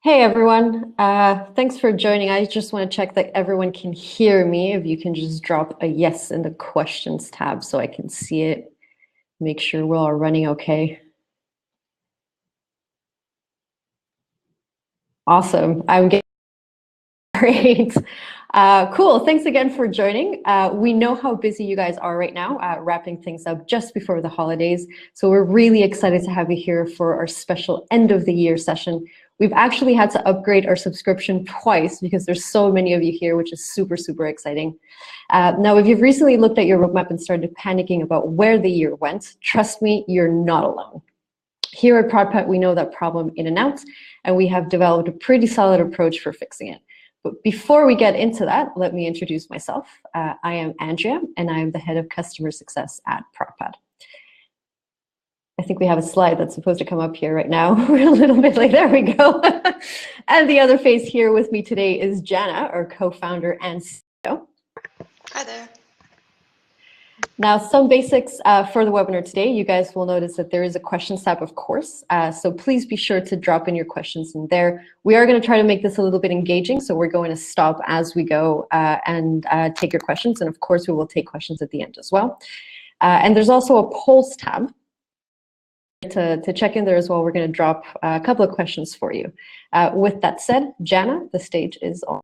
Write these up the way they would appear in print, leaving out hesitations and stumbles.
Hey everyone, thanks for joining. I just want to check that everyone can hear me. If you can just drop a yes in the questions tab so I can see it, make sure we're all running okay. Awesome, I'm getting great. Cool, thanks again for joining. We know how busy you guys are right now, wrapping things up just before the holidays. So we're really excited to have you here for our special end of the year session. We've actually had to upgrade our subscription twice because there's so many of you here, which is super, super exciting. Now, if you've recently looked at your roadmap and started panicking about where the year went, trust me, you're not alone. Here at ProdPad, we know that problem in and out, and we have developed a pretty solid approach for fixing it. But before we get into that, let me introduce myself. I am Andrea, and I am the head of customer success at ProdPad. I think we have a slide that's supposed to come up here right now. We're a little bit late. There we go. And the other face here with me today is Janna, our co-founder and CEO. Hi there. Now, some basics for the webinar today. You guys will notice that there is a questions tab, of course. So please be sure to drop in your questions in there. We are going to try to make this a little bit engaging, so we're going to stop as we go and take your questions. And of course, we will take questions at the end as well. And there's also a polls tab. To check in there as well, we're going to drop a couple of questions for you. With that said, Janna, the stage is on.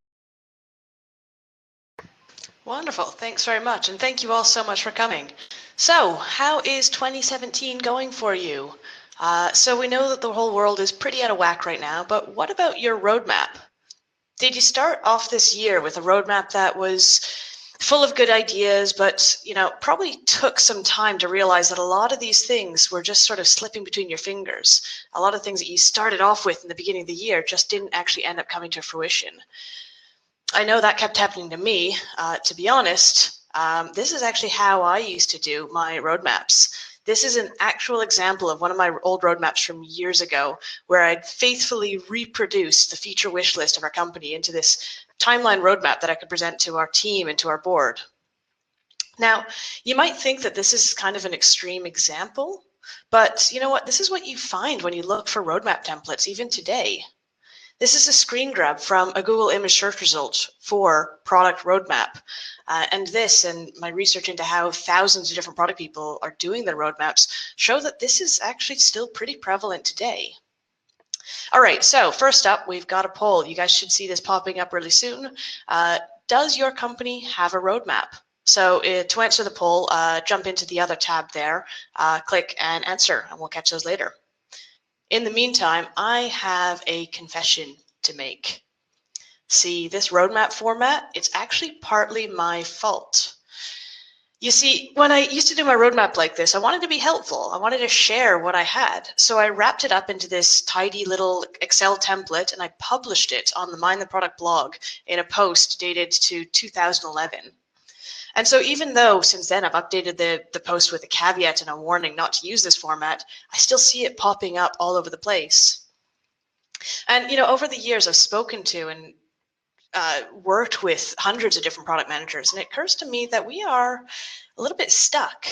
Wonderful. Thanks very much. And thank you all so much for coming. So how is 2017 going for you? So we know that the whole world is pretty out of whack right now, but what about your roadmap? Did you start off this year with a roadmap that was full of good ideas, but probably took some time to realize that a lot of these things were just sort of slipping between your fingers? A lot of things that you started off with in the beginning of the year just didn't actually end up coming to fruition. I know that kept happening to me. To be honest, this is actually how I used to do my roadmaps. This is an actual example of one of my old roadmaps from years ago, where I'd faithfully reproduced the feature wish list of our company into this timeline roadmap that I could present to our team and to our board. Now, you might think that this is kind of an extreme example, but you know what? This is what you find when you look for roadmap templates, even today. This is a screen grab from a Google image search result for product roadmap. And this and my research into how thousands of different product people are doing their roadmaps show that this is actually still pretty prevalent today. All right, so first up, we've got a poll. You guys should see this popping up really soon. Does your company have a roadmap? So to answer the poll, jump into the other tab there, click and answer, and we'll catch those later. In the meantime, I have a confession to make. See, this roadmap format, it's actually partly my fault. You see, when I used to do my roadmap like this, I wanted to be helpful. I wanted to share what I had. So I wrapped it up into this tidy little Excel template, and I published it on the Mind the Product blog in a post dated to 2011. And so even though since then I've updated the post with a caveat and a warning not to use this format, I still see it popping up all over the place. And over the years I've spoken to and worked with hundreds of different product managers, and it occurs to me that we are a little bit stuck.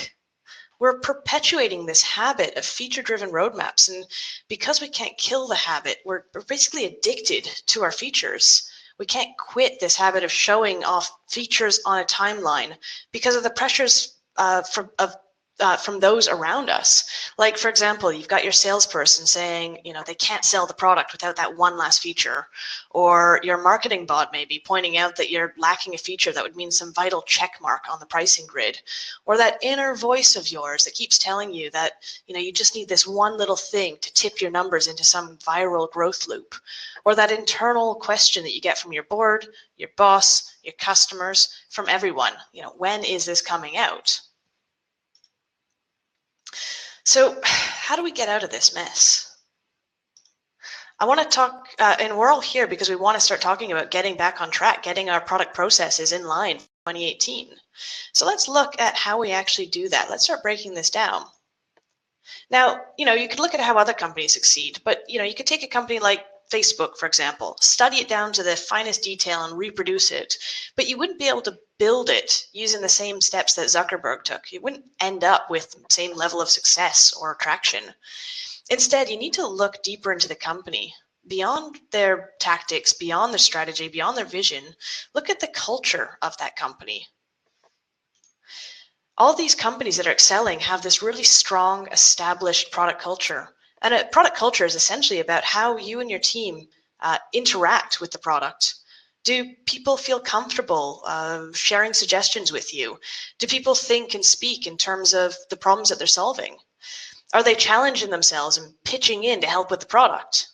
We're perpetuating this habit of feature-driven roadmaps, and because we can't kill the habit, we're basically addicted to our features. We can't quit this habit of showing off features on a timeline because of the pressures from those around us. Like, for example, you've got your salesperson saying, they can't sell the product without that one last feature. Or your marketing bot may be pointing out that you're lacking a feature that would mean some vital check mark on the pricing grid. Or that inner voice of yours that keeps telling you that, you just need this one little thing to tip your numbers into some viral growth loop. Or that internal question that you get from your board, your boss, your customers, from everyone, when is this coming out? So how do we get out of this mess? I want to talk, and we're all here because we want to start talking about getting back on track, getting our product processes in line for 2018. So let's look at how we actually do that. Let's start breaking this down. Now, you could look at how other companies succeed, but you could take a company like Facebook, for example, study it down to the finest detail and reproduce it, but you wouldn't be able to build it using the same steps that Zuckerberg took. You wouldn't end up with the same level of success or traction. Instead, you need to look deeper into the company, beyond their tactics, beyond their strategy, beyond their vision, look at the culture of that company. All these companies that are excelling have this really strong, established product culture. And a product culture is essentially about how you and your team interact with the product. Do people feel comfortable sharing suggestions with you? Do people think and speak in terms of the problems that they're solving? Are they challenging themselves and pitching in to help with the product?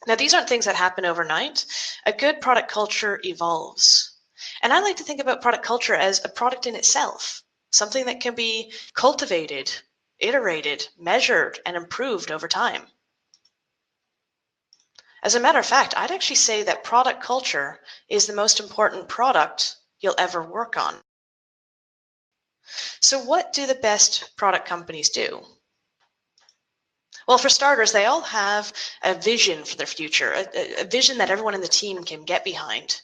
Now, these aren't things that happen overnight. A good product culture evolves. And I like to think about product culture as a product in itself, something that can be cultivated, iterated, measured, and improved over time. As a matter of fact, I'd actually say that product culture is the most important product you'll ever work on. So what do the best product companies do? Well, for starters, they all have a vision for their future, a vision that everyone in the team can get behind.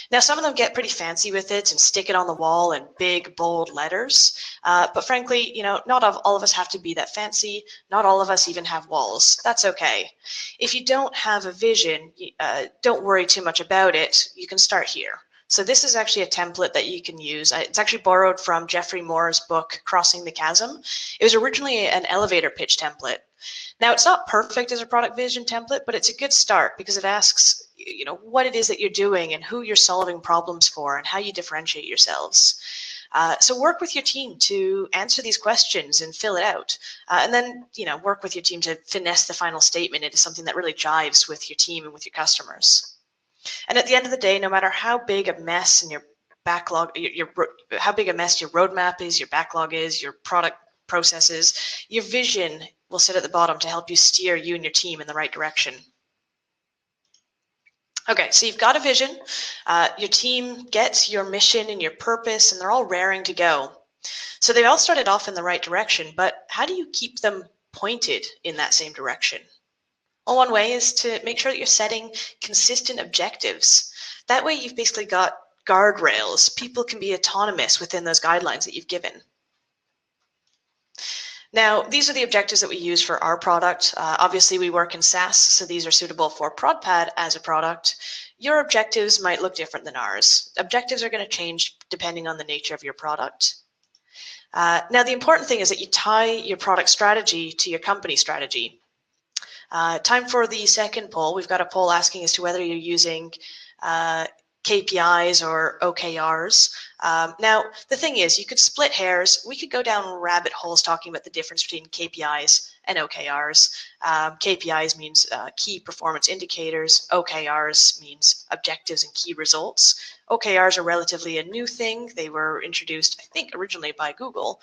Now, some of them get pretty fancy with it and stick it on the wall in big, bold letters. But frankly, not all of us have to be that fancy. Not all of us even have walls. That's okay. If you don't have a vision, don't worry too much about it. You can start here. So this is actually a template that you can use. It's actually borrowed from Geoffrey Moore's book, Crossing the Chasm. It was originally an elevator pitch template. Now, it's not perfect as a product vision template, but it's a good start because it asks, what it is that you're doing and who you're solving problems for and how you differentiate yourselves. So work with your team to answer these questions and fill it out. And then, work with your team to finesse the final statement into something that really jives with your team and with your customers. And at the end of the day, no matter how big a mess in your backlog, how big a mess your roadmap is, your backlog is, your product processes, your vision will sit at the bottom to help you steer you and your team in the right direction. Okay, so you've got a vision, your team gets your mission and your purpose, and they're all raring to go. So they all started off in the right direction, but how do you keep them pointed in that same direction? Well, one way is to make sure that you're setting consistent objectives. That way you've basically got guardrails. People can be autonomous within those guidelines that you've given. Now, these are the objectives that we use for our product. Obviously, we work in SaaS, so these are suitable for ProdPad as a product. Your objectives might look different than ours. Objectives are going to change depending on the nature of your product. Now, the important thing is that you tie your product strategy to your company strategy. Time for the second poll. We've got a poll asking as to whether you're using KPIs or OKRs. Now, the thing is, you could split hairs. We could go down rabbit holes talking about the difference between KPIs and OKRs. KPIs means key performance indicators. OKRs means objectives and key results. OKRs are relatively a new thing. They were introduced, I think, originally by Google.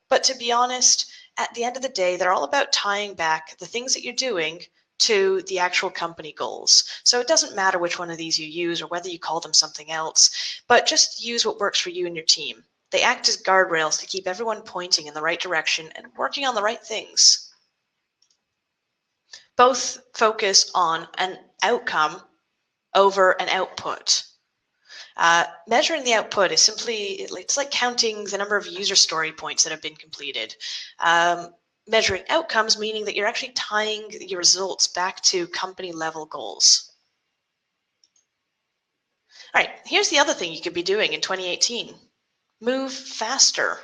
But to be honest, at the end of the day, they're all about tying back the things that you're doing to the actual company goals. So it doesn't matter which one of these you use or whether you call them something else, but just use what works for you and your team. They act as guardrails to keep everyone pointing in the right direction and working on the right things. Both focus on an outcome over an output. Measuring the output is it's like counting the number of user story points that have been completed. Measuring outcomes, meaning that you're actually tying your results back to company level goals. All right, here's the other thing you could be doing in 2018. Move faster.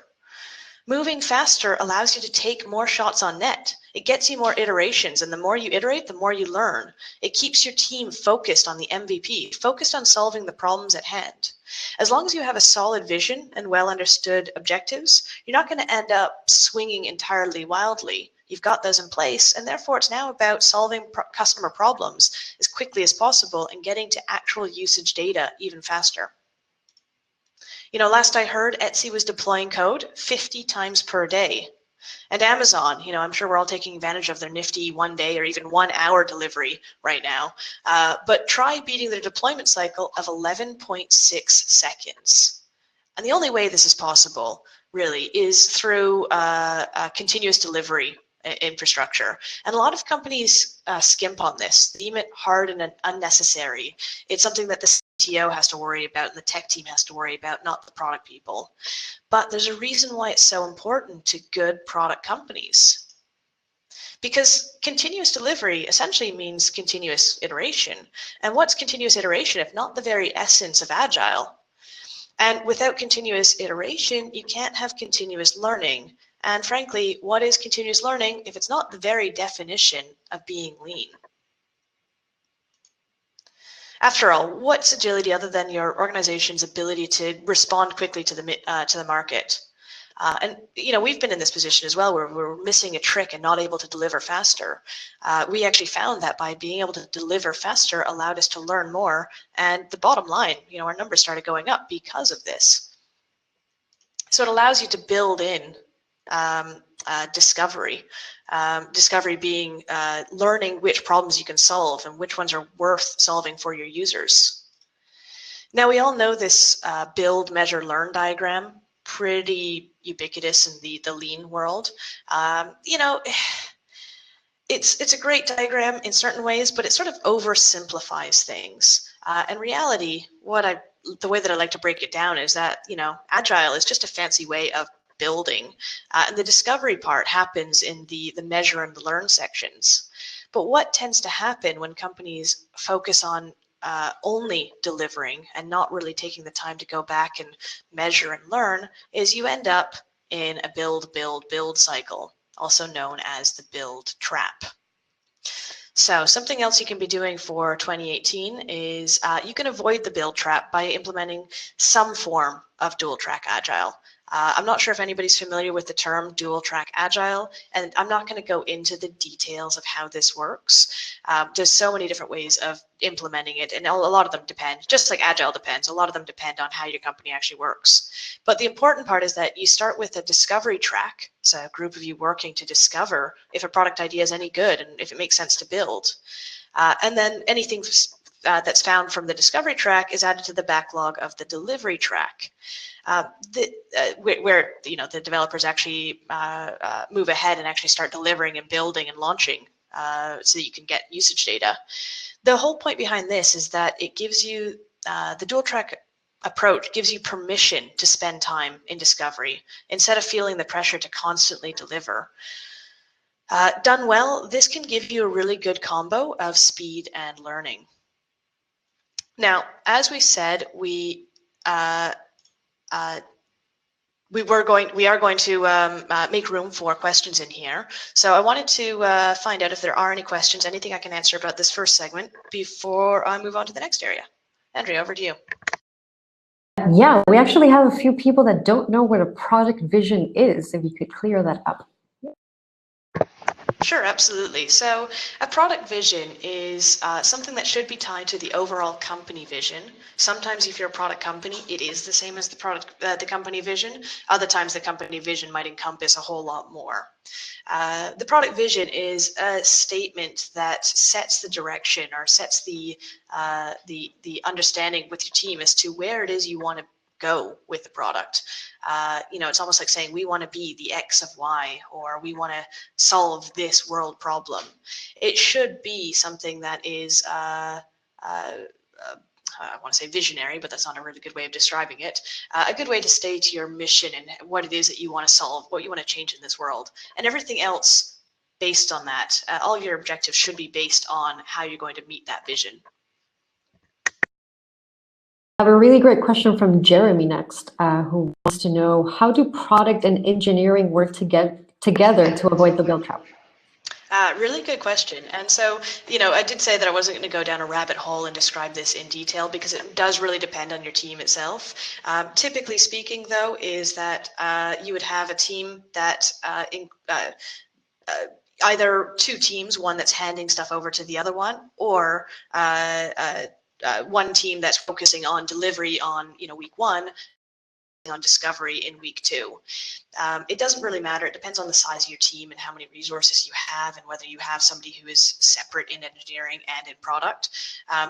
Moving faster allows you to take more shots on net. It gets you more iterations, and the more you iterate, the more you learn. It keeps your team focused on the MVP, focused on solving the problems at hand. As long as you have a solid vision and well understood objectives, you're not going to end up swinging entirely wildly. You've got those in place, and therefore it's now about solving customer problems as quickly as possible and getting to actual usage data even faster. Last I heard, Etsy was deploying code 50 times per day. And Amazon, I'm sure we're all taking advantage of their nifty 1 day or even 1 hour delivery right now. But try beating their deployment cycle of 11.6 seconds. And the only way this is possible, really, is through continuous delivery infrastructure. And a lot of companies skimp on this, deem it hard and unnecessary. It's something that the CTO has to worry about and the tech team has to worry about, not the product people. But there's a reason why it's so important to good product companies. because continuous delivery essentially means continuous iteration. And what's continuous iteration if not the very essence of Agile? And without continuous iteration, you can't have continuous learning. And frankly, what is continuous learning if it's not the very definition of being lean? After all, what's agility other than your organization's ability to respond quickly to the market? And we've been in this position as well, where we're missing a trick and not able to deliver faster. We actually found that by being able to deliver faster allowed us to learn more, and the bottom line, our numbers started going up because of this. So it allows you to build in discovery. Discovery being learning which problems you can solve and which ones are worth solving for your users. Now, we all know this build, measure, learn diagram, pretty ubiquitous in the lean world. It's a great diagram in certain ways, but it sort of oversimplifies things. In reality, the way that I like to break it down is that, Agile is just a fancy way of building. And the discovery part happens in the measure and the learn sections. But what tends to happen when companies focus on only delivering and not really taking the time to go back and measure and learn is you end up in a build, build, build cycle, also known as the build trap. So something else you can be doing for 2018 is you can avoid the build trap by implementing some form of DualTrack Agile. I'm not sure if anybody's familiar with the term DualTrack Agile, and I'm not going to go into the details of how this works. There's so many different ways of implementing it, and a lot of them depend, just like Agile depends, a lot of them depend on how your company actually works. But the important part is that you start with a discovery track. It's a group of you working to discover if a product idea is any good and if it makes sense to build. And then anything that's found from the discovery track is added to the backlog of the delivery track. Where the developers actually move ahead and actually start delivering and building and launching so that you can get usage data. The whole point behind this is that it gives you, the dual track approach gives you permission to spend time in discovery instead of feeling the pressure to constantly deliver. Done well, this can give you a really good combo of speed and learning. Now, as we said, we are going to make room for questions in here. So I wanted to find out if there are any questions, anything I can answer about this first segment before I move on to the next area. Andrea, over to you. Yeah, we actually have a few people that don't know what a product vision is, if you could clear that up. Sure, absolutely. So a product vision is something that should be tied to the overall company vision. Sometimes if you're a product company, it is the same as the company vision. Other times the company vision might encompass a whole lot more. The product vision is a statement that sets the direction or sets the understanding with your team as to where it is you want to go with the product. It's almost like saying we want to be the X of Y, or we want to solve this world problem. It should be something that is I want to say visionary, but that's not a really good way of describing it. A good way to state your mission and what it is that you want to solve, what you want to change in this world, and everything else based on that. All of your objectives should be based on how you're going to meet that vision. I have a really great question from Jeremy next, who wants to know, how do product and engineering work together to avoid the build trap? Really good question. And so, I did say that I wasn't going to go down a rabbit hole and describe this in detail because it does really depend on your team itself. Typically speaking, though, is that you would have a team that either two teams, one that's handing stuff over to the other one, or one team that's focusing on delivery on week one, on discovery in week two. It doesn't really matter. It depends on the size of your team and how many resources you have and whether you have somebody who is separate in engineering and in product.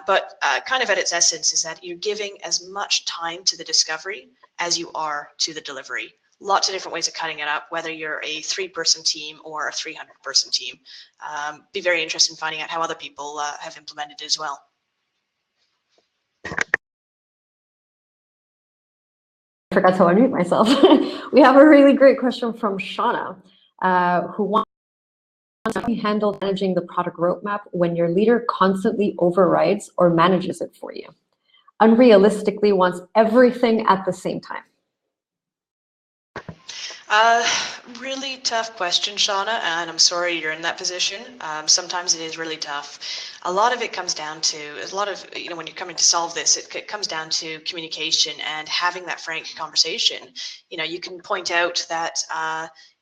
But kind of at its essence is that you're giving as much time to the discovery as you are to the delivery. Lots of different ways of cutting it up, whether you're a 3-person team or a 300-person team. Be very interested in finding out how other people have implemented it as well. I forgot to unmute myself. We have a really great question from Shauna, who wants How do you handle managing the product roadmap when your leader constantly overrides or manages it for you? Unrealistically wants everything at the same time. Really tough question, Shauna, and I'm sorry you're in that position. Sometimes it is really tough. A lot of it comes down to, when you're coming to solve this, it comes down to communication and having that frank conversation. You can point out that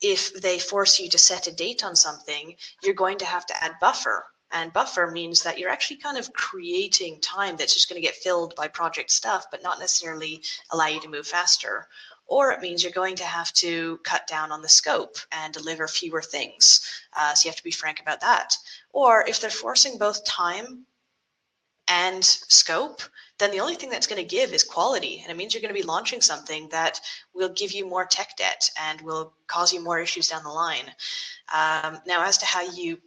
if they force you to set a date on something, you're going to have to add buffer. And buffer means that you're actually kind of creating time that's just going to get filled by project stuff, but not necessarily allow you to move faster. Or it means you're going to have to cut down on the scope and deliver fewer things. So you have to be frank about that. Or if they're forcing both time and scope, then the only thing that's going to give is quality. And it means you're going to be launching something that will give you more tech debt and will cause you more issues down the line. Now, as to how you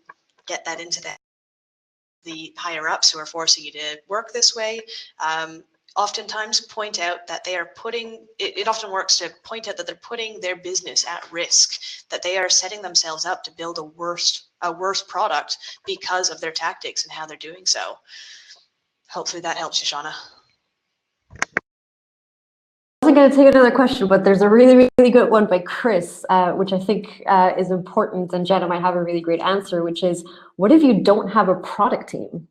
get that into the higher ups who are forcing you to work this way, oftentimes point out that they are putting, it often works to point out that they're putting their business at risk, that they are setting themselves up to build a worse product because of their tactics and how they're doing so. Hopefully that helps you, Shauna. I wasn't going to take another question, but there's a really, really good one by Chris, which I think is important, and Janna might have a really great answer, which is, what if you don't have a product team?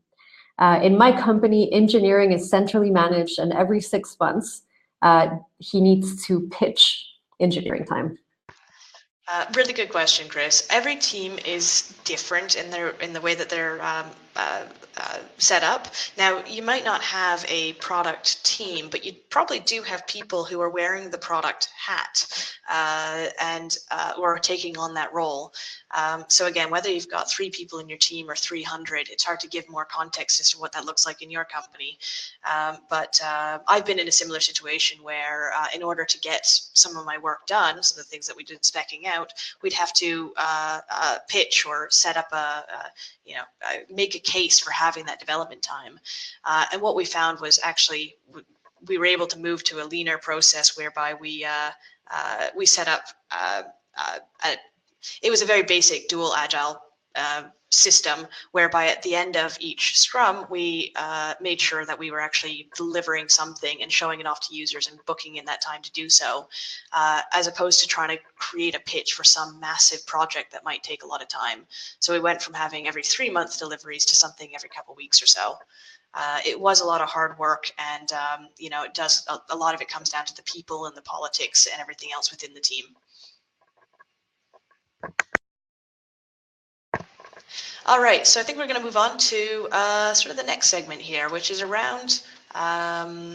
In my company, engineering is centrally managed, and every 6 months, he needs to pitch engineering time. Really good question, Chris. Every team is different in the way that they're set up. Now, you might not have a product team, but you probably do have people who are wearing the product hat or taking on that role. So again, whether you've got 3 people in your team or 300, it's hard to give more context as to what that looks like in your company. But I've been in a similar situation where in order to get some of my work done, so the things that we did speccing out, we'd have to pitch or set up make a case for having that development time. And what we found was actually we were able to move to a leaner process whereby we set up it was a very basic dual agile system whereby at the end of each scrum we made sure that we were actually delivering something and showing it off to users and booking in that time to do so, as opposed to trying to create a pitch for some massive project that might take a lot of time. So we went from having every 3 month deliveries to something every couple of weeks or so. It was a lot of hard work, and it does a lot of it comes down to the people and the politics and everything else within the team. All right, so I think we're going to move on to sort of the next segment here, which is around how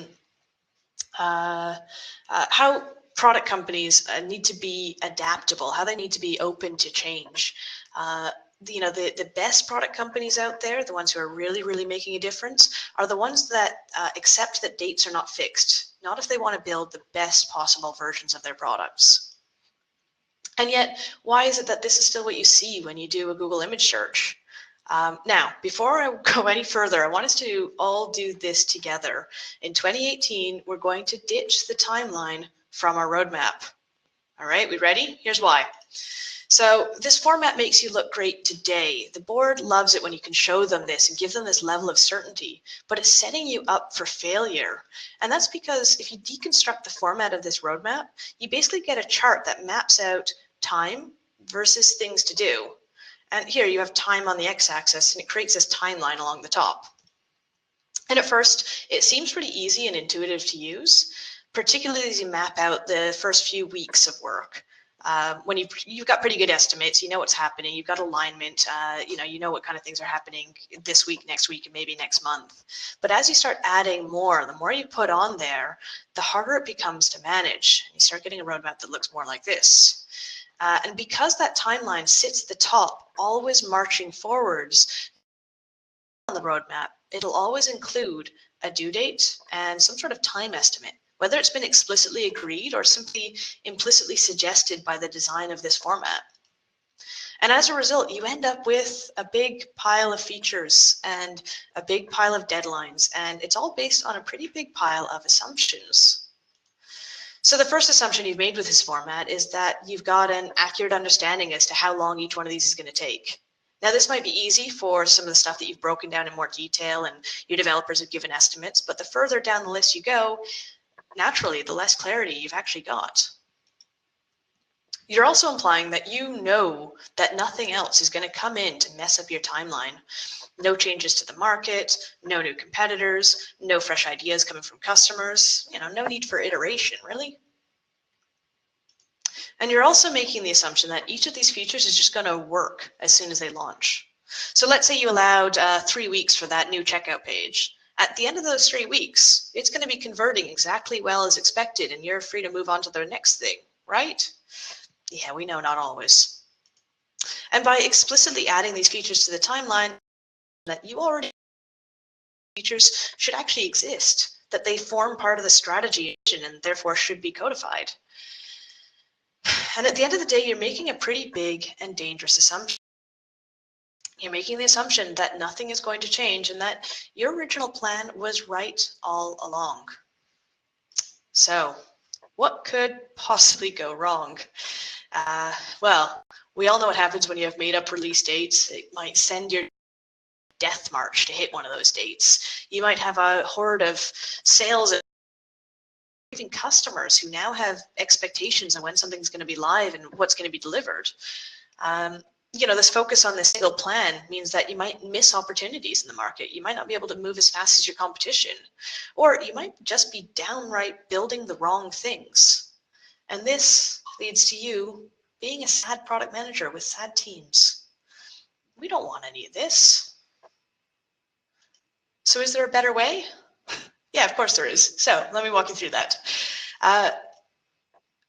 product companies need to be adaptable, how they need to be open to change. The best product companies out there, the ones who are really, really making a difference, are the ones that accept that dates are not fixed, not if they want to build the best possible versions of their products. And yet, why is it that this is still what you see when you do a Google image search? Now, before I go any further, I want us to all do this together. In 2018, we're going to ditch the timeline from our roadmap. All right, we ready? Here's why. So this format makes you look great today. The board loves it when you can show them this and give them this level of certainty, but it's setting you up for failure. And that's because if you deconstruct the format of this roadmap, you basically get a chart that maps out time versus things to do. And here you have time on the x-axis, and it creates this timeline along the top. And at first, it seems pretty easy and intuitive to use, particularly as you map out the first few weeks of work. When you've got pretty good estimates, you know what's happening, you've got alignment, you know what kind of things are happening this week, next week, and maybe next month. But as you start adding more, the more you put on there, the harder it becomes to manage. You start getting a roadmap that looks more like this. And because that timeline sits at the top, always marching forwards on the roadmap, it'll always include a due date and some sort of time estimate, whether it's been explicitly agreed or simply implicitly suggested by the design of this format. And as a result, you end up with a big pile of features and a big pile of deadlines, and it's all based on a pretty big pile of assumptions. So the first assumption you've made with this format is that you've got an accurate understanding as to how long each one of these is going to take. Now, this might be easy for some of the stuff that you've broken down in more detail and your developers have given estimates, but the further down the list you go, naturally, the less clarity you've actually got. You're also implying that you know that nothing else is going to come in to mess up your timeline. No changes to the market, no new competitors, no fresh ideas coming from customers, no need for iteration, really. And you're also making the assumption that each of these features is just going to work as soon as they launch. So let's say you allowed 3 weeks for that new checkout page. At the end of those 3 weeks, it's going to be converting exactly well as expected, and you're free to move on to the next thing, right? Yeah, we know, not always. And by explicitly adding these features to the timeline, that you already features should actually exist, that they form part of the strategy and therefore should be codified. And at the end of the day, you're making a pretty big and dangerous assumption. You're making the assumption that nothing is going to change and that your original plan was right all along. So, what could possibly go wrong? Well, we all know what happens when you have made up release dates. It might send your death march to hit one of those dates. You might have a horde of sales and even customers who now have expectations on when something's going to be live and what's going to be delivered. This focus on this single plan means that you might miss opportunities in the market. You might not be able to move as fast as your competition, or you might just be downright building the wrong things. And this leads to you being a sad product manager with sad teams. We don't want any of this. So is there a better way? Yeah, of course there is. So let me walk you through that.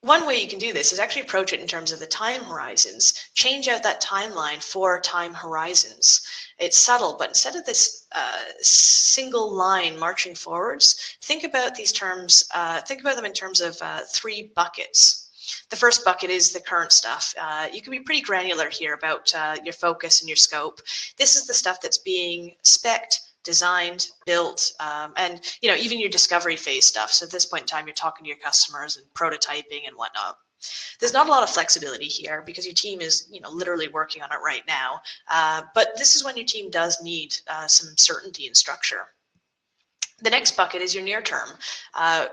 One way you can do this is actually approach it in terms of the time horizons. Change out that timeline for time horizons. It's subtle, but instead of this single line marching forwards, think about these terms, think about them in terms of 3 buckets. The first bucket is the current stuff. You can be pretty granular here about your focus and your scope. This is the stuff that's being spec'd, designed, built, and even your discovery phase stuff. So at this point in time, you're talking to your customers and prototyping and whatnot. There's not a lot of flexibility here because your team is literally working on it right now. But this is when your team does need some certainty and structure. The next bucket is your near term.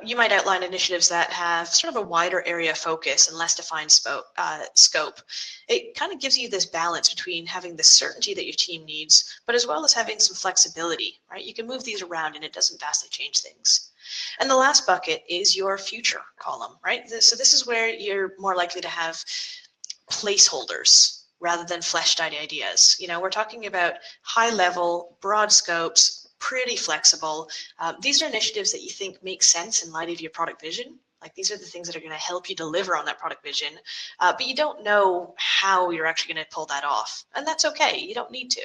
You might outline initiatives that have sort of a wider area of focus and less defined scope. It kind of gives you this balance between having the certainty that your team needs, but as well as having some flexibility, right? You can move these around and it doesn't vastly change things. And the last bucket is your future column, right? So this is where you're more likely to have placeholders rather than fleshed out ideas. We're talking about high level, broad scopes, pretty flexible. These are initiatives that you think make sense in light of your product vision. Like these are the things that are going to help you deliver on that product vision, but you don't know how you're actually going to pull that off. And that's okay, you don't need to.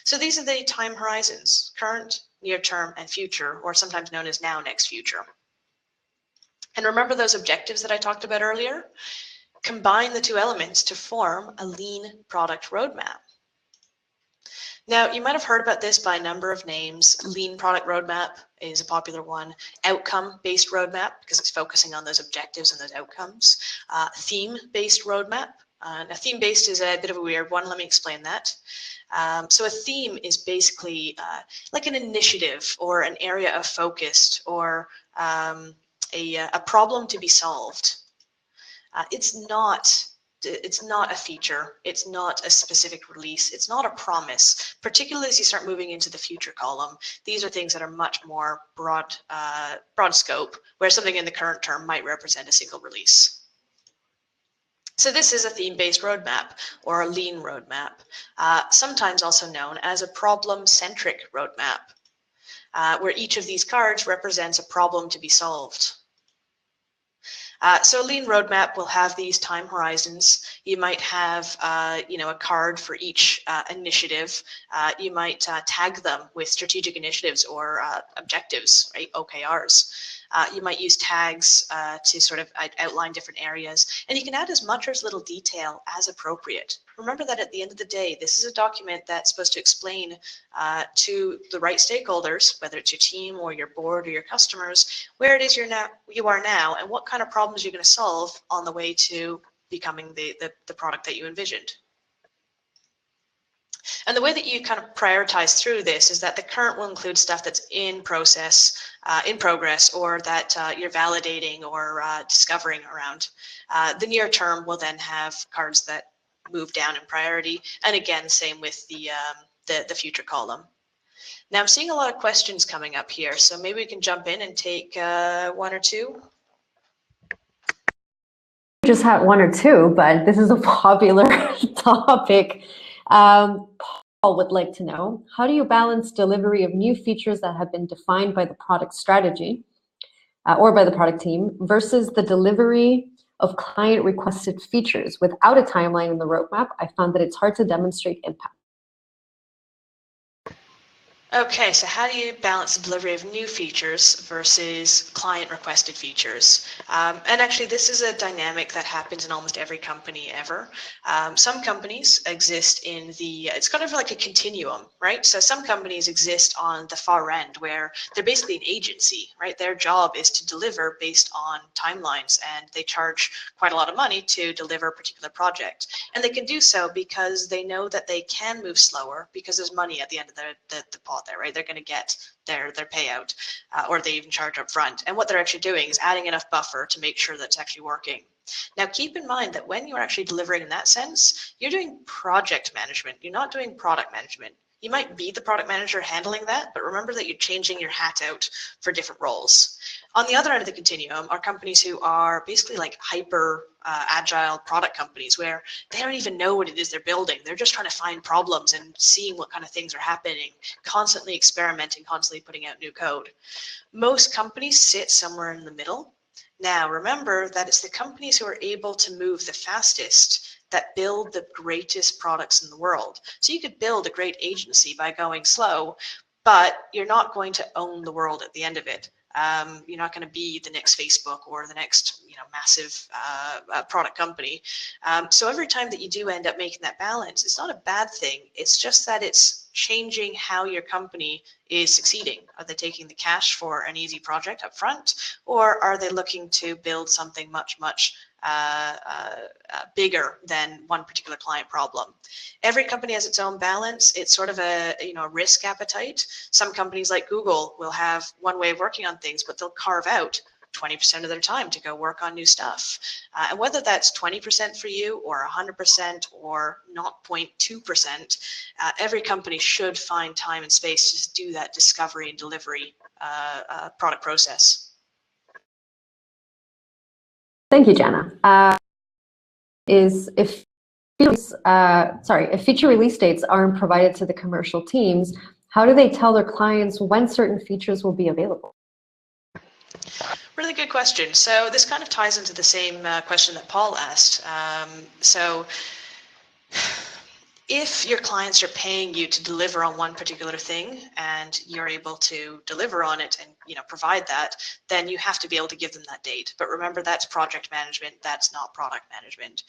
So these are the time horizons: current, near term, and future, or sometimes known as now, next, future. And remember those objectives that I talked about earlier? Combine the 2 elements to form a lean product roadmap. Now, you might have heard about this by a number of names. Lean product roadmap is a popular one. Outcome-based roadmap, because it's focusing on those objectives and those outcomes. Theme-based roadmap. Now, theme-based is a bit of a weird one. Let me explain that. So a theme is basically like an initiative or an area of focus or a problem to be solved. It's not a feature, it's not a specific release, it's not a promise, particularly as you start moving into the future column. These are things that are much more broad scope, where something in the current term might represent a single release. So this is a theme-based roadmap or a lean roadmap, sometimes also known as a problem-centric roadmap, where each of these cards represents a problem to be solved. So a lean roadmap will have these time horizons. You might have, a card for each initiative. You might tag them with strategic initiatives or objectives, right? OKRs. You might use tags to sort of outline different areas, and you can add as much or as little detail as appropriate. Remember that at the end of the day, this is a document that's supposed to explain to the right stakeholders, whether it's your team or your board or your customers, where it is you are now and what kind of problems you're going to solve on the way to becoming the product that you envisioned. And the way that you kind of prioritize through this is that the current will include stuff that's in process, in progress, or that you're validating or discovering around. The near term will then have cards that move down in priority. And again, same with the future column. Now I'm seeing a lot of questions coming up here, so maybe we can jump in and take one or two. Just had one or two, but this is a popular topic. Paul would like to know, how do you balance delivery of new features that have been defined by the product strategy or by the product team versus the delivery of client requested features without a timeline in the roadmap? I found that it's hard to demonstrate impact. Okay, so how do you balance the delivery of new features versus client requested features? And actually, this is a dynamic that happens in almost every company ever. Some companies exist in it's kind of like a continuum, right? So some companies exist on the far end where they're basically an agency, right? Their job is to deliver based on timelines, and they charge quite a lot of money to deliver a particular project. And they can do so because they know that they can move slower because there's money at the end of the pot there, right? They're going to get their payout, or they even charge up front. And what they're actually doing is adding enough buffer to make sure that's actually working. Now, keep in mind that when you're actually delivering in that sense, you're doing project management. You're not doing product management. You might be the product manager handling that, but remember that you're changing your hat out for different roles. On the other end of the continuum are companies who are basically like hyper agile product companies where they don't even know what it is they're building. They're just trying to find problems and seeing what kind of things are happening, constantly experimenting, constantly putting out new code. Most companies sit somewhere in the middle. Now, remember that it's the companies who are able to move the fastest that build the greatest products in the world. So you could build a great agency by going slow, but you're not going to own the world at the end of it. You're not going to be the next Facebook or the next, massive product company. So every time that you do end up making that balance, it's not a bad thing. It's just that it's changing how your company is succeeding. Are they taking the cash for an easy project up front, or are they looking to build something much bigger than one particular client problem? Every company has its own balance. It's sort of a risk appetite. Some companies like Google will have one way of working on things, but they'll carve out 20% of their time to go work on new stuff. And whether that's 20% for you or 100% or 0.2%, every company should find time and space to do that discovery and delivery product process. Thank you, Janna. If feature release dates aren't provided to the commercial teams, how do they tell their clients when certain features will be available? Really good question. So this kind of ties into the same question that Paul asked. So if your clients are paying you to deliver on one particular thing and you're able to deliver on it and provide that, then you have to be able to give them that date. But remember, that's project management, that's not product management.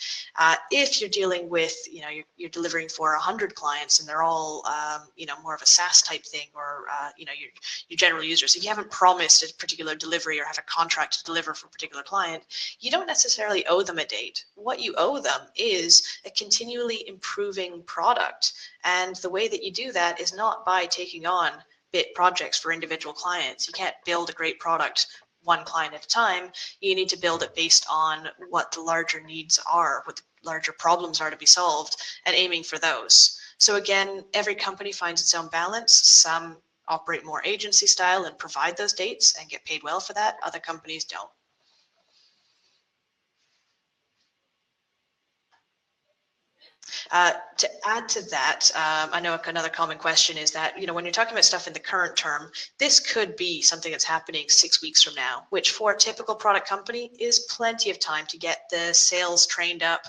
If you're dealing with, you're delivering for 100 clients and they're all, more of a SaaS type thing, or your general users, if you haven't promised a particular delivery or have a contract to deliver for a particular client, you don't necessarily owe them a date. What you owe them is a continually improving product. And the way that you do that is not by taking on bit projects for individual clients. You can't build a great product one client at a time. You need to build it based on what the larger needs are, what the larger problems are to be solved, and aiming for those. So again, every company finds its own balance. Some operate more agency style and provide those dates and get paid well for that. Other companies don't. To add to that, I know another common question is that, when you're talking about stuff in the current term, this could be something that's happening 6 weeks from now, which for a typical product company is plenty of time to get the sales trained up,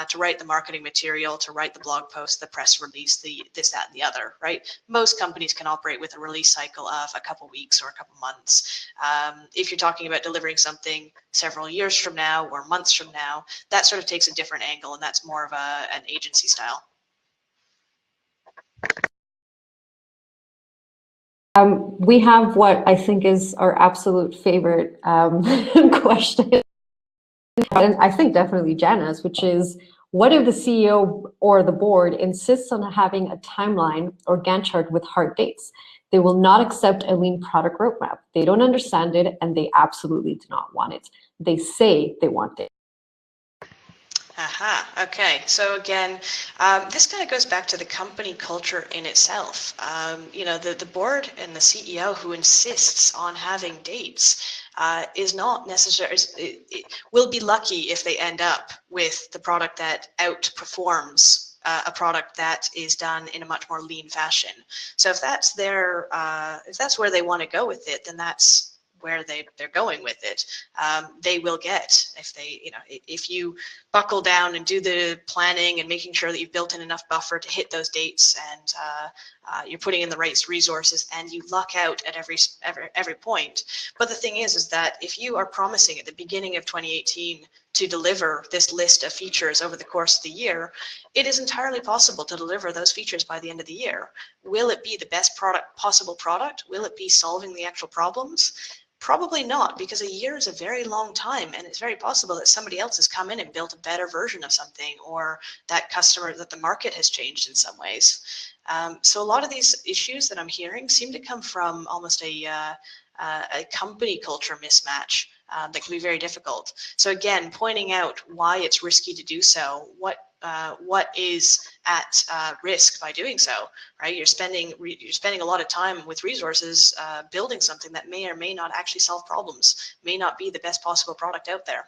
to write the marketing material, to write the blog post, the press release, this, that, and the other, right? Most companies can operate with a release cycle of a couple weeks or a couple months. If you're talking about delivering something several years from now or months from now, that sort of takes a different angle, and that's more of an agency style. We have what I think is our absolute favorite question, and I think definitely Janna's, which is, What if the CEO or the board insists on having a timeline or Gantt chart with hard dates? They will not accept a lean product roadmap. They don't understand it, and they absolutely do not want it. They say they want it. Aha, okay. So again, this kind of goes back to the company culture in itself. You know, the board and the CEO who insists on having dates is not necessarily, will be lucky if they end up with the product that outperforms a product that is done in a much more lean fashion. So if that's their, if that's where they want to go with it, then that's where they're going with it. They will get, if they, you know, if you buckle down and do the planning and making sure that you've built in enough buffer to hit those dates, and you're putting in the right resources, and you luck out at every point. But the thing is that if you are promising at the beginning of 2018 to deliver this list of features over the course of the year, it is entirely possible to deliver those features by the end of the year. Will it be the best possible product? Will it be solving the actual problems? Probably not, because a year is a very long time, and it's very possible that somebody else has come in and built a better version of something, or that the market has changed in some ways. So a lot of these issues that I'm hearing seem to come from almost a company culture mismatch that can be very difficult. So again, pointing out why it's risky to do so, what is at risk by doing so, right? You're spending a lot of time with resources building something that may or may not actually solve problems, may not be the best possible product out there.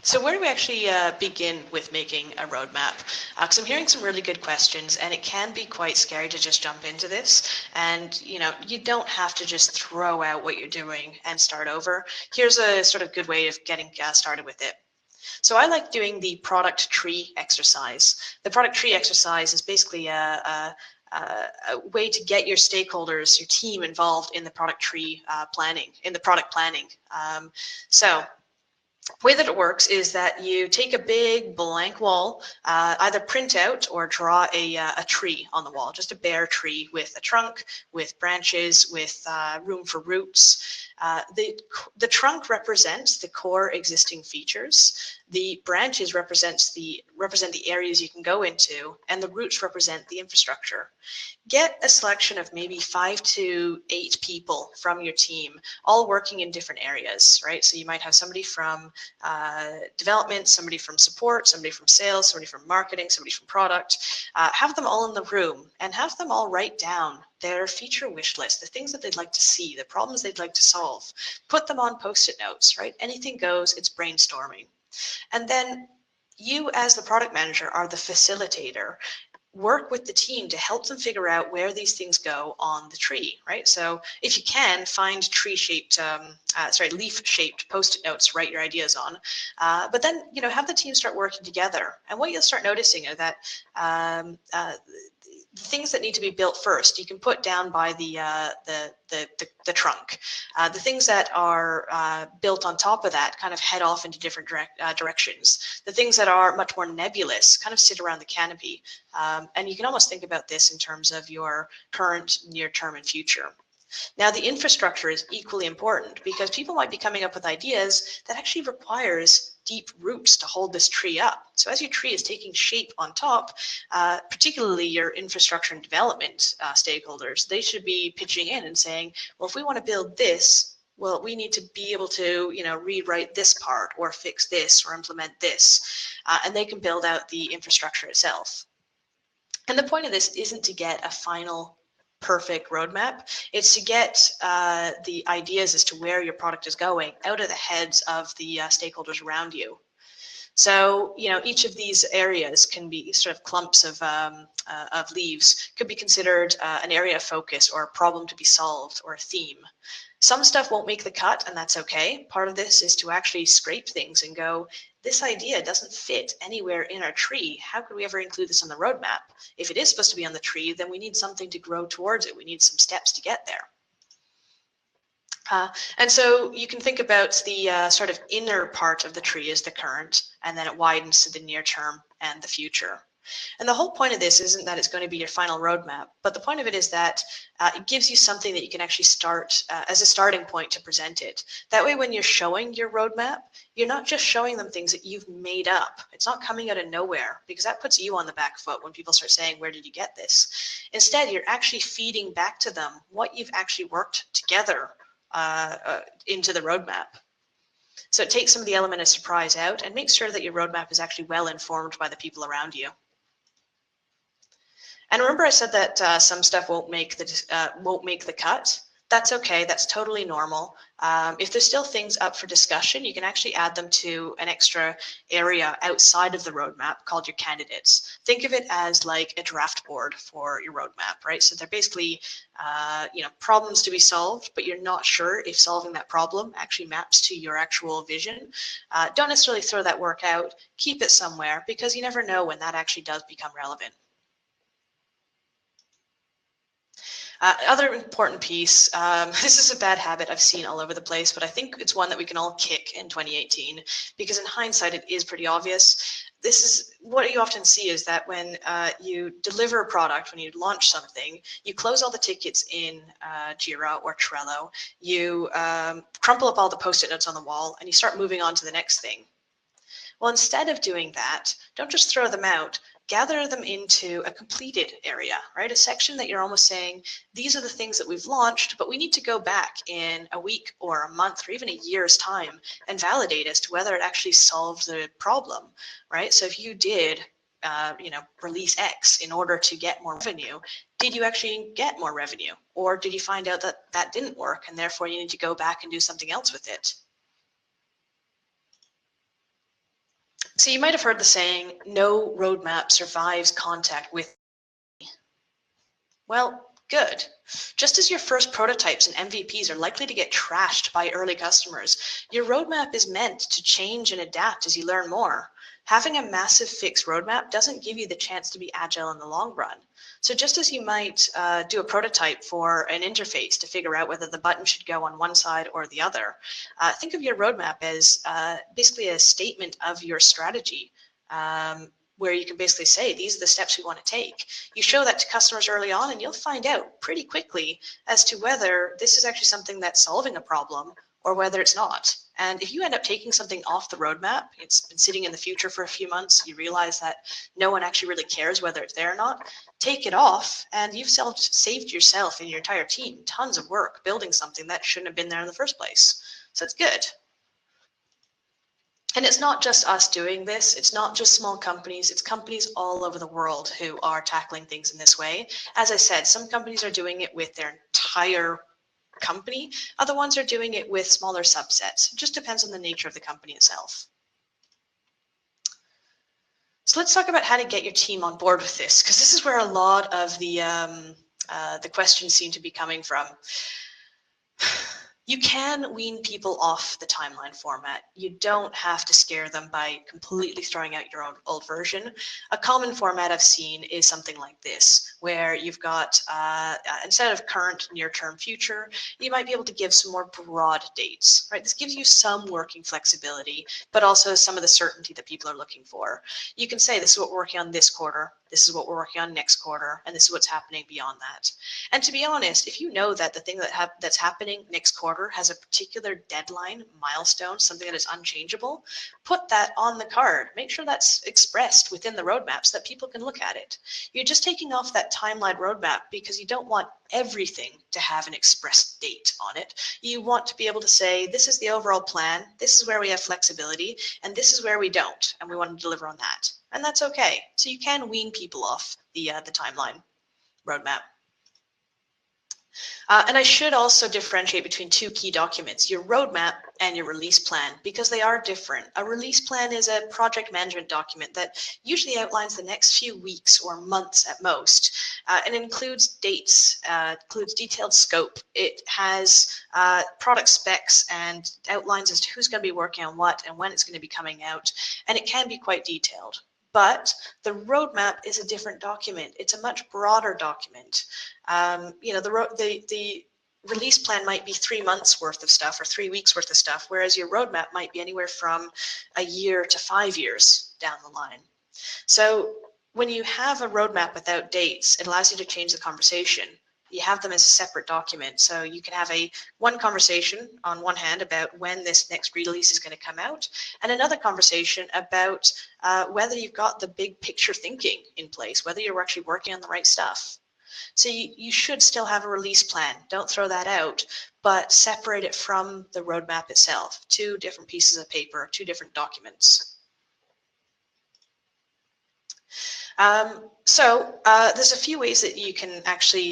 So where do we actually begin with making a roadmap? Because I'm hearing some really good questions, and it can be quite scary to just jump into this. And you know, you don't have to just throw out what you're doing and start over. Here's a sort of good way of getting started with it. So I like doing the product tree exercise. The product tree exercise is basically a way to get your stakeholders, your team involved in the product tree planning, in the product planning. So the way that it works is that you take a big blank wall, either print out or draw a tree on the wall, just a bare tree with a trunk, with branches, with room for roots. The trunk represents the core existing features. The branches represent the areas you can go into, and the roots represent the infrastructure. Get a selection of maybe 5 to 8 people from your team, all working in different areas, right? So you might have somebody from development, somebody from support, somebody from sales, somebody from marketing, somebody from product. Have them all in the room and have them all write down their feature wish list, the things that they'd like to see, the problems they'd like to solve. Put them on Post-it notes, right? Anything goes, it's brainstorming. And then you as the product manager are the facilitator. Work with the team to help them figure out where these things go on the tree, right? So if you can, find leaf-shaped Post-it notes to write your ideas on. But then, you know, have the team start working together. And what you'll start noticing are that the things that need to be built first, you can put down by the trunk. The things that are built on top of that kind of head off into different directions. The things that are much more nebulous kind of sit around the canopy. And you can almost think about this in terms of your current, near-term, and future. Now, the infrastructure is equally important because people might be coming up with ideas that actually requires deep roots to hold this tree up. So as your tree is taking shape on top, particularly your infrastructure and development stakeholders, they should be pitching in and saying, well, if we want to build this, well, we need to be able to, you know, rewrite this part or fix this or implement this, and they can build out the infrastructure itself. And the point of this isn't to get a final perfect roadmap. It's to get the ideas as to where your product is going out of the heads of the stakeholders around you. So, you know, each of these areas can be sort of clumps of leaves, could be considered an area of focus or a problem to be solved or a theme. Some stuff won't make the cut, and that's okay. Part of this is to actually scrape things and go, this idea doesn't fit anywhere in our tree. How could we ever include this on the roadmap? If it is supposed to be on the tree, then we need something to grow towards it. We need some steps to get there. And so you can think about the sort of inner part of the tree as the current, and then it widens to the near term and the future. And the whole point of this isn't that it's going to be your final roadmap, but the point of it is that it gives you something that you can actually start as a starting point to present it. That way, when you're showing your roadmap, you're not just showing them things that you've made up. It's not coming out of nowhere, because that puts you on the back foot when people start saying, where did you get this? Instead, you're actually feeding back to them what you've actually worked together into the roadmap. So it takes some of the element of surprise out and makes sure that your roadmap is actually well informed by the people around you. And remember, I said that some stuff won't make the cut. That's okay. That's totally normal. If there's still things up for discussion, you can actually add them to an extra area outside of the roadmap called your candidates. Think of it as like a draft board for your roadmap, right? So they're basically problems to be solved, but you're not sure if solving that problem actually maps to your actual vision. Don't necessarily throw that work out. Keep it somewhere, because you never know when that actually does become relevant. Other important piece, this is a bad habit I've seen all over the place, but I think it's one that we can all kick in 2018, because in hindsight, it is pretty obvious. This is what you often see, is that when you deliver a product, when you launch something, you close all the tickets in JIRA or Trello, you crumple up all the Post-it notes on the wall, and you start moving on to the next thing. Well, instead of doing that, don't just throw them out. Gather them into a completed area, right? A section that you're almost saying, these are the things that we've launched, but we need to go back in a week or a month or even a year's time and validate as to whether it actually solved the problem, right? So if you did release X in order to get more revenue, did you actually get more revenue? Or did you find out that that didn't work and therefore you need to go back and do something else with it? So you might have heard the saying, no roadmap survives contact with. Well, good. Just as your first prototypes and MVPs are likely to get trashed by early customers, your roadmap is meant to change and adapt as you learn more. Having a massive fixed roadmap doesn't give you the chance to be agile in the long run. So just as you might do a prototype for an interface to figure out whether the button should go on one side or the other, think of your roadmap as basically a statement of your strategy, where you can basically say, these are the steps we want to take. You show that to customers early on, and you'll find out pretty quickly as to whether this is actually something that's solving a problem or whether it's not. And if you end up taking something off the roadmap, it's been sitting in the future for a few months, you realize that no one actually really cares whether it's there or not, take it off, and you've saved yourself and your entire team tons of work building something that shouldn't have been there in the first place. So it's good. And it's not just us doing this. It's not just small companies. It's companies all over the world who are tackling things in this way. As I said, some companies are doing it with their entire company. Other ones are doing it with smaller subsets. It just depends on the nature of the company itself. So let's talk about how to get your team on board with this, because this is where a lot of the questions seem to be coming from. You can wean people off the timeline format. You don't have to scare them by completely throwing out your old version. A common format I've seen is something like this, where you've got, instead of current, near-term, future, you might be able to give some more broad dates, right? This gives you some working flexibility, but also some of the certainty that people are looking for. You can say, this is what we're working on this quarter, this is what we're working on next quarter, and this is what's happening beyond that. And to be honest, if you know that the thing that's happening next quarter has a particular deadline, milestone, something that is unchangeable, put that on the card. Make sure that's expressed within the roadmap so that people can look at it. You're just taking off that timeline roadmap because you don't want everything to have an express date on it. You want to be able to say, this is the overall plan, this is where we have flexibility, and this is where we don't, and we want to deliver on that. And that's okay. So you can wean people off the timeline roadmap. And I should also differentiate between two key documents, your roadmap and your release plan, because they are different. A release plan is a project management document that usually outlines the next few weeks or months at most, and includes dates, includes detailed scope. It has product specs and outlines as to who's going to be working on what and when it's going to be coming out, and it can be quite detailed. But the roadmap is a different document. It's a much broader document. The release plan might be 3 months worth of stuff or 3 weeks worth of stuff, whereas your roadmap might be anywhere from a year to 5 years down the line. So when you have a roadmap without dates, it allows you to change the conversation. You have them as a separate document. So you can have one conversation on one hand about when this next release is going to come out, and another conversation about whether you've got the big picture thinking in place, whether you're actually working on the right stuff. So you should still have a release plan. Don't throw that out, but separate it from the roadmap itself. Two different pieces of paper, two different documents. There's a few ways that you can actually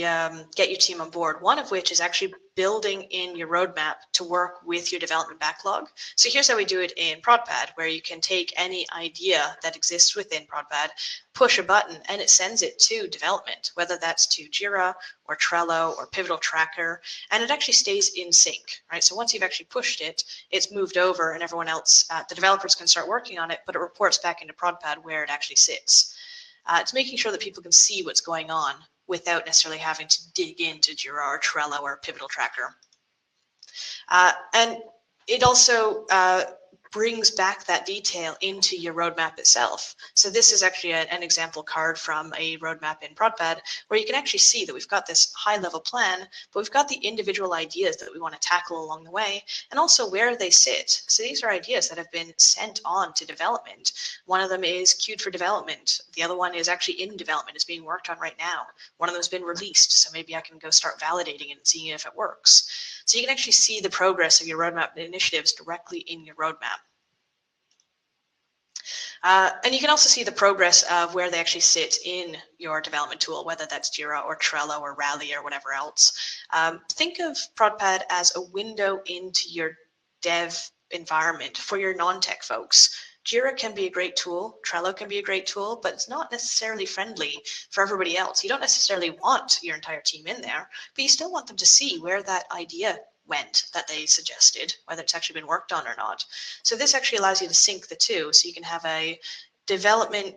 get your team on board. One of which is actually building in your roadmap to work with your development backlog. So here's how we do it in ProdPad, where you can take any idea that exists within ProdPad, push a button, and it sends it to development, whether that's to JIRA or Trello or Pivotal Tracker, and it actually stays in sync, right? So once you've actually pushed it, it's moved over and everyone else, the developers can start working on it, but it reports back into ProdPad where it actually sits. It's making sure that people can see what's going on without necessarily having to dig into JIRA or Trello or Pivotal Tracker. And it also brings back that detail into your roadmap itself. So this is actually an example card from a roadmap in ProdPad where you can actually see that we've got this high level plan, but we've got the individual ideas that we want to tackle along the way and also where they sit. So these are ideas that have been sent on to development. One of them is queued for development. The other one is actually in development. It's being worked on right now. One of them has been released. So maybe I can go start validating it and seeing if it works. So you can actually see the progress of your roadmap initiatives directly in your roadmap. And you can also see the progress of where they actually sit in your development tool, whether that's JIRA or Trello or Rally or whatever else. Think of ProdPad as a window into your dev environment for your non-tech folks. JIRA can be a great tool, Trello can be a great tool, but it's not necessarily friendly for everybody else. You don't necessarily want your entire team in there, but you still want them to see where that idea went that they suggested, whether it's actually been worked on or not. So this actually allows you to sync the two. So you can have a development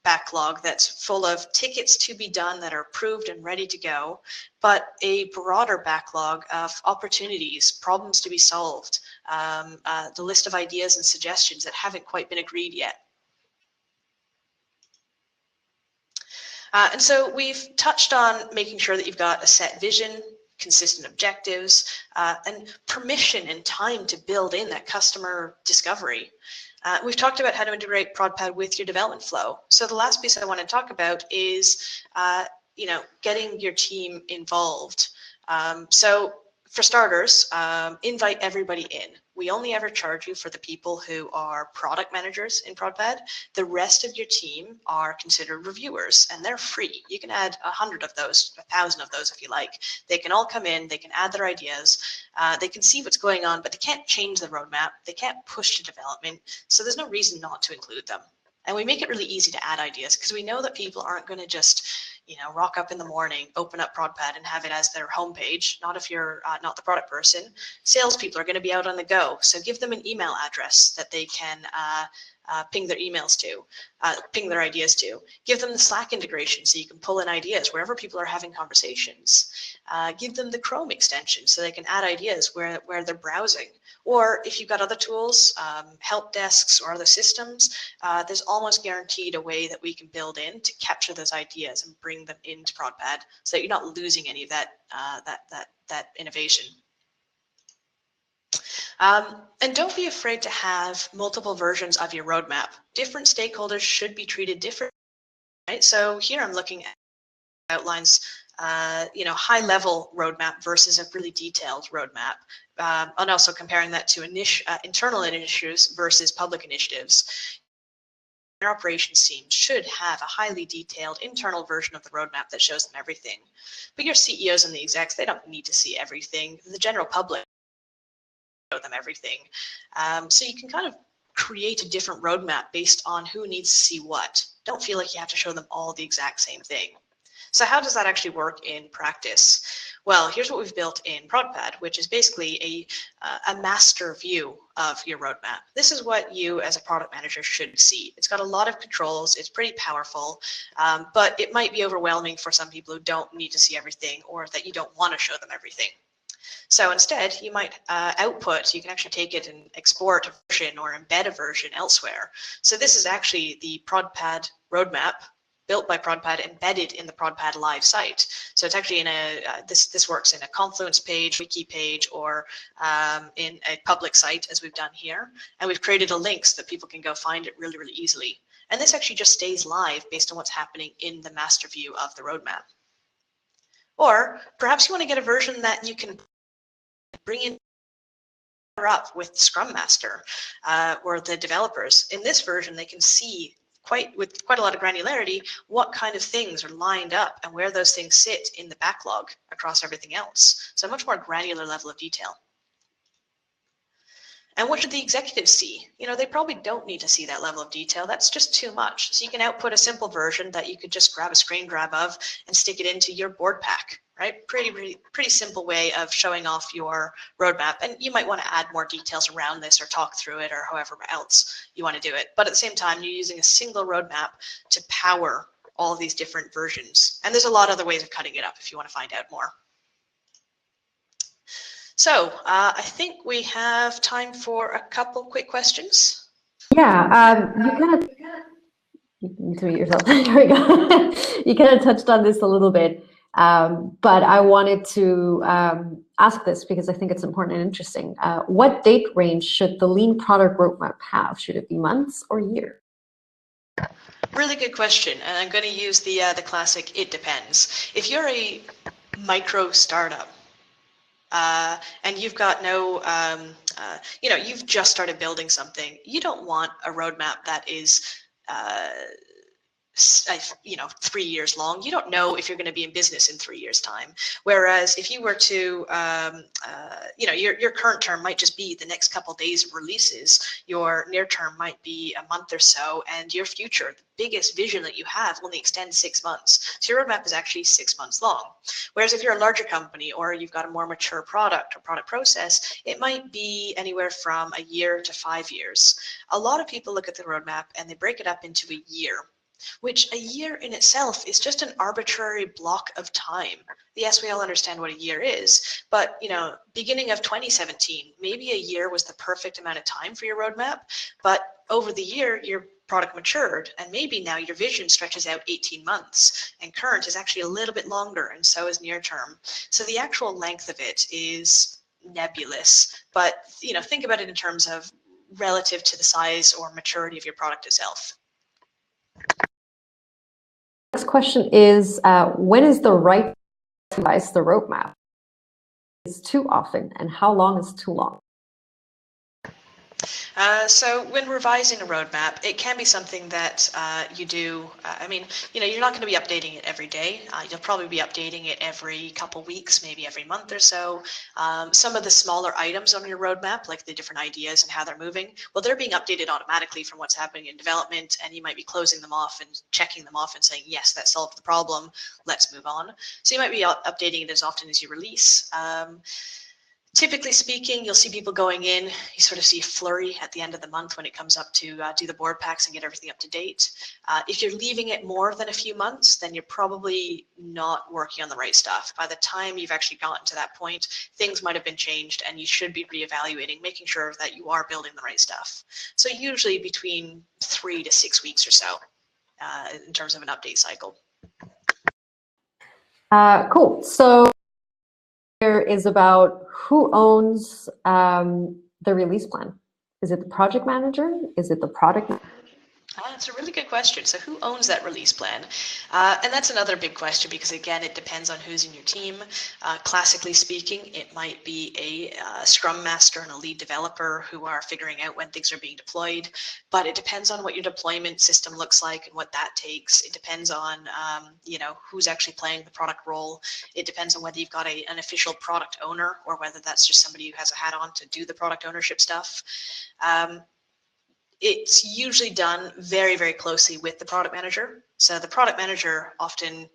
backlog that's full of tickets to be done that are approved and ready to go, but a broader backlog of opportunities, problems to be solved, the list of ideas and suggestions that haven't quite been agreed yet. And so we've touched on making sure that you've got a set vision, consistent objectives, and permission and time to build in that customer discovery. We've talked about how to integrate ProdPad with your development flow. So the last piece I want to talk about is, getting your team involved. So for starters, invite everybody in. We only ever charge you for the people who are product managers in ProdPad. The rest of your team are considered reviewers, and they're free. You can add 100 of those, 1,000 of those if you like. They can all come in, they can add their ideas, they can see what's going on, but they can't change the roadmap, they can't push to development, so there's no reason not to include them. And we make it really easy to add ideas because we know that people aren't going to just rock up in the morning, open up ProdPad and have it as their homepage. Not if you're not the product person. Salespeople are going to be out on the go. So give them an email address that they can ping their emails to, ping their ideas to. Give them the Slack integration so you can pull in ideas wherever people are having conversations. Give them the Chrome extension so they can add ideas where they're browsing. Or if you've got other tools, help desks or other systems, there's almost guaranteed a way that we can build in to capture those ideas and bring them into ProdPad so that you're not losing any of that innovation. And don't be afraid to have multiple versions of your roadmap. Different stakeholders should be treated differently, right? So here I'm looking at outlines, high-level roadmap versus a really detailed roadmap, and also comparing that to internal initiatives versus public initiatives. Your operations team should have a highly detailed internal version of the roadmap that shows them everything. But your CEOs and the execs, they don't need to see everything. The general public show them everything. So you can kind of create a different roadmap based on who needs to see what. Don't feel like you have to show them all the exact same thing. So how does that actually work in practice? Well, here's what we've built in ProdPad, which is basically a master view of your roadmap. This is what you as a product manager should see. It's got a lot of controls, it's pretty powerful, but it might be overwhelming for some people who don't need to see everything or that you don't want to show them everything. So instead, you might output, you can actually take it and export a version or embed a version elsewhere. So this is actually the ProdPad roadmap built by ProdPad, embedded in the ProdPad live site. So it's actually in a, this works in a Confluence page, wiki page, or in a public site, as we've done here. And we've created a link so that people can go find it really, really easily. And this actually just stays live based on what's happening in the master view of the roadmap. Or perhaps you want to get a version that you can bring in up with Scrum Master or the developers. In this version, they can see with quite a lot of granularity what kind of things are lined up and where those things sit in the backlog across everything else. So a much more granular level of detail. And what should the executives see? You know, they probably don't need to see that level of detail. That's just too much. So you can output a simple version that you could just grab a screen grab of and stick it into your board pack, right? Pretty simple way of showing off your roadmap. And you might want to add more details around this or talk through it or however else you want to do it. But at the same time, you're using a single roadmap to power all of these different versions. And there's a lot of other ways of cutting it up if you want to find out more. So I think we have time for a couple quick questions. Yeah, you kind of, you need to mute yourself. There we go. You kind of touched on this a little bit, but I wanted to ask this because I think it's important and interesting. What date range should the lean product roadmap have? Should it be months or years? Really good question, and I'm going to use the classic "it depends." If you're a micro startup, and you've got no, you know, you've just started building something, you don't want a roadmap that is, you know, 3 years long. You don't know if you're going to be in business in 3 years' time. Whereas if you were to, you know, your current term might just be the next couple of days of releases. Your near term might be a month or so, and your future, the biggest vision that you have, only extends 6 months. So your roadmap is actually 6 months long. Whereas if you're a larger company or you've got a more mature product or product process, it might be anywhere from a year to 5 years. A lot of people look at the roadmap and they break it up into a year, which a year in itself is just an arbitrary block of time. Yes, we all understand what a year is, but you know, beginning of 2017, maybe a year was the perfect amount of time for your roadmap, but over the year, your product matured, and maybe now your vision stretches out 18 months, and current is actually a little bit longer, and so is near term. So the actual length of it is nebulous, but you know, think about it in terms of relative to the size or maturity of your product itself. Next question is, when is the right time to revise the roadmap? Is too often, and how long is too long? So when revising a roadmap, it can be something that you do. I mean, you know, you're not going to be updating it every day. You'll probably be updating it every couple weeks, maybe every month or so. Some of the smaller items on your roadmap, like the different ideas and how they're moving, well, they're being updated automatically from what's happening in development, and you might be closing them off and checking them off and saying, yes, that solved the problem. Let's move on. So you might be updating it as often as you release. Typically speaking, you'll see people going in, you sort of see a flurry at the end of the month when it comes up to do the board packs and get everything up to date. If you're leaving it more than a few months, then you're probably not working on the right stuff. By the time you've actually gotten to that point, things might have been changed and you should be reevaluating, making sure that you are building the right stuff. So usually between 3 to 6 weeks or so in terms of an update cycle. Cool. So here is about who owns the release plan. Is it the project manager? Is it the product manager? That's a really good question. So who owns that release plan? And that's another big question because, again, it depends on who's in your team. Classically speaking, it might be a Scrum Master and a lead developer who are figuring out when things are being deployed. But it depends on what your deployment system looks like and what that takes. It depends on you know, who's actually playing the product role. It depends on whether you've got an official product owner or whether that's just somebody who has a hat on to do the product ownership stuff. It's usually done very, very closely with the product manager. So the product manager often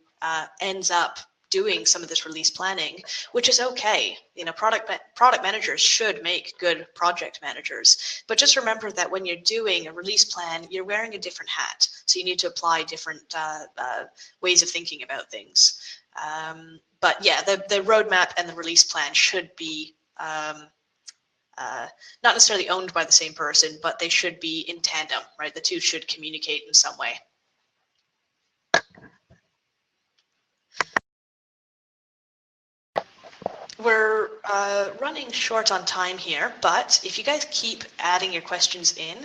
ends up doing some of this release planning, which is okay. You know, product managers should make good project managers. But just remember that when you're doing a release plan, you're wearing a different hat. So you need to apply different ways of thinking about things. But yeah, the roadmap and the release plan should be not necessarily owned by the same person, but they should be in tandem, right? The two should communicate in some way. we're running short on time here, but if you guys keep adding your questions in,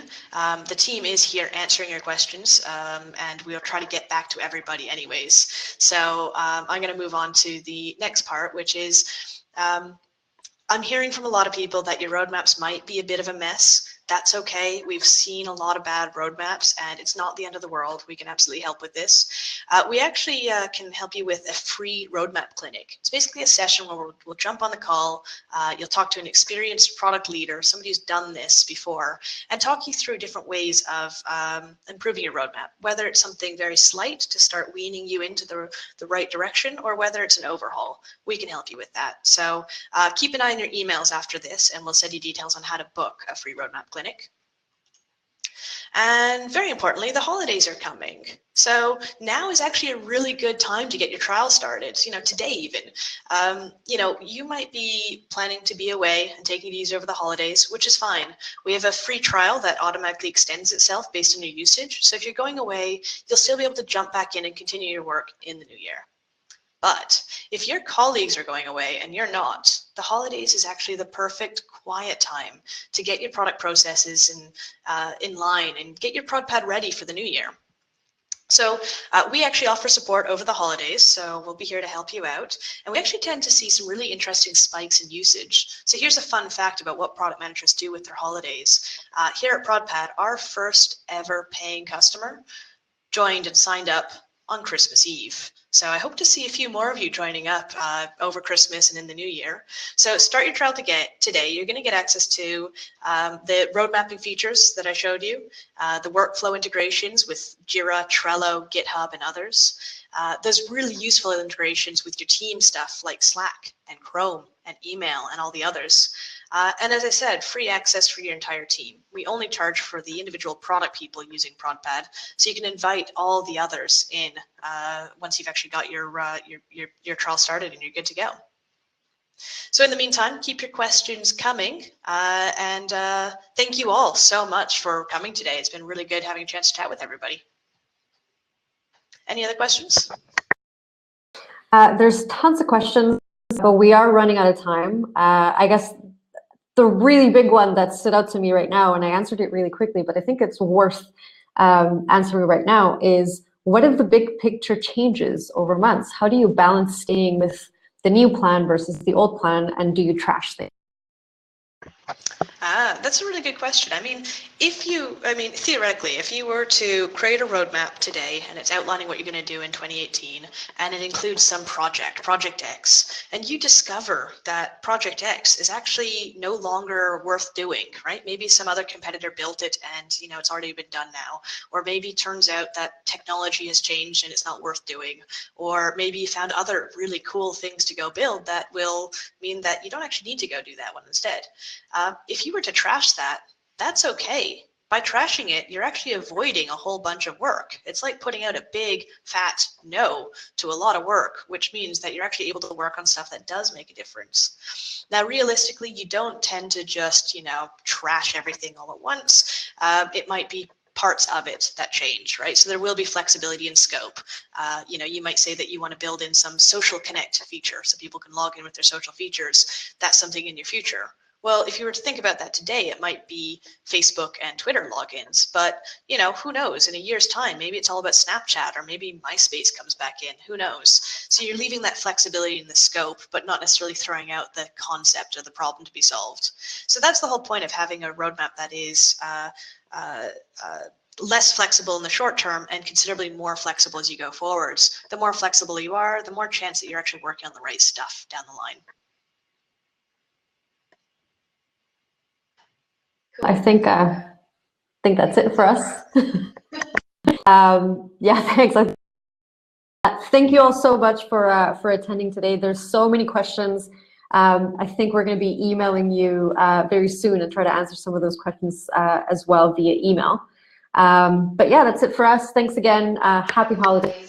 the team is here answering your questions, and we'll try to get back to everybody anyways. So I'm going to move on to the next part, which is I'm hearing from a lot of people that your roadmaps might be a bit of a mess. That's okay. We've seen a lot of bad roadmaps, and it's not the end of the world. We can absolutely help with this. We actually can help you with a free roadmap clinic. It's basically a session where we'll jump on the call. You'll talk to an experienced product leader, somebody who's done this before, and talk you through different ways of improving your roadmap, whether it's something very slight to start weaning you into the right direction, or whether it's an overhaul. We can help you with that. So keep an eye on your emails after this, and we'll send you details on how to book a free roadmap clinic. And very importantly, the holidays are coming. So now is actually a really good time to get your trial started, today even. You might be planning to be away and taking it easy over the holidays, which is fine. We have a free trial that automatically extends itself based on your usage. So if you're going away, you'll still be able to jump back in and continue your work in the new year. But if your colleagues are going away and you're not, the holidays is actually the perfect quiet time to get your product processes in line and get your ProdPad ready for the new year. So we actually offer support over the holidays, so we'll be here to help you out. And we actually tend to see some really interesting spikes in usage. So here's a fun fact about what product managers do with their holidays. Here at ProdPad, our first ever paying customer joined and signed up on Christmas Eve. So I hope to see a few more of you joining up over Christmas and in the new year. So start your trial today. You're going to get access to the road mapping features that I showed you, the workflow integrations with JIRA, Trello, GitHub, and others. There's really useful integrations with your team stuff like Slack and Chrome and email and all the others. And as I said, free access for your entire team. We only charge for the individual product people using ProdPad, so you can invite all the others in once you've actually got your trial started and you're good to go. So in the meantime, keep your questions coming, and thank you all so much for coming today. It's been really good having a chance to chat with everybody. Any other questions? There's tons of questions, but we are running out of time. I guess the really big one that stood out to me right now, and I answered it really quickly, but I think it's worth answering right now, is what if the big picture changes over months? How do you balance staying with the new plan versus the old plan, and do you trash things? That's a really good question. I mean, theoretically, if you were to create a roadmap today and it's outlining what you're going to do in 2018, and it includes some Project X, and you discover that Project X is actually no longer worth doing, right? Maybe some other competitor built it and, it's already been done now. Or maybe it turns out that technology has changed and it's not worth doing. Or maybe you found other really cool things to go build that will mean that you don't actually need to go do that one instead. If you were to trash that, that's okay. By trashing it, you're actually avoiding a whole bunch of work. It's like putting out a big, fat no to a lot of work, which means that you're actually able to work on stuff that does make a difference. Now, realistically, you don't tend to just, trash everything all at once. It might be parts of it that change, right? So there will be flexibility in scope. You might say that you want to build in some social connect feature so people can log in with their social features. That's something in your future. Well, if you were to think about that today, it might be Facebook and Twitter logins, but who knows? In a year's time, maybe it's all about Snapchat, or maybe MySpace comes back in. Who knows? So you're leaving that flexibility in the scope, but not necessarily throwing out the concept or the problem to be solved. So that's the whole point of having a roadmap that is less flexible in the short term and considerably more flexible as you go forwards. The more flexible you are, the more chance that you're actually working on the right stuff down the line. I think that's it for us. Yeah, thanks. Thank you all so much for attending today. There's so many questions. I think we're going to be emailing you very soon and try to answer some of those questions as well via email. But yeah, that's it for us. Thanks again. Happy holidays.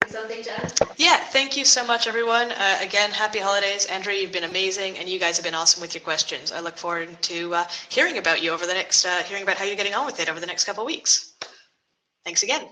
Something, Jen? Yeah, thank you so much, everyone. Again, happy holidays. Andrea, you've been amazing, and you guys have been awesome with your questions. I look forward to hearing about you over the next, hearing about how you're getting on with it over the next couple of weeks. Thanks again.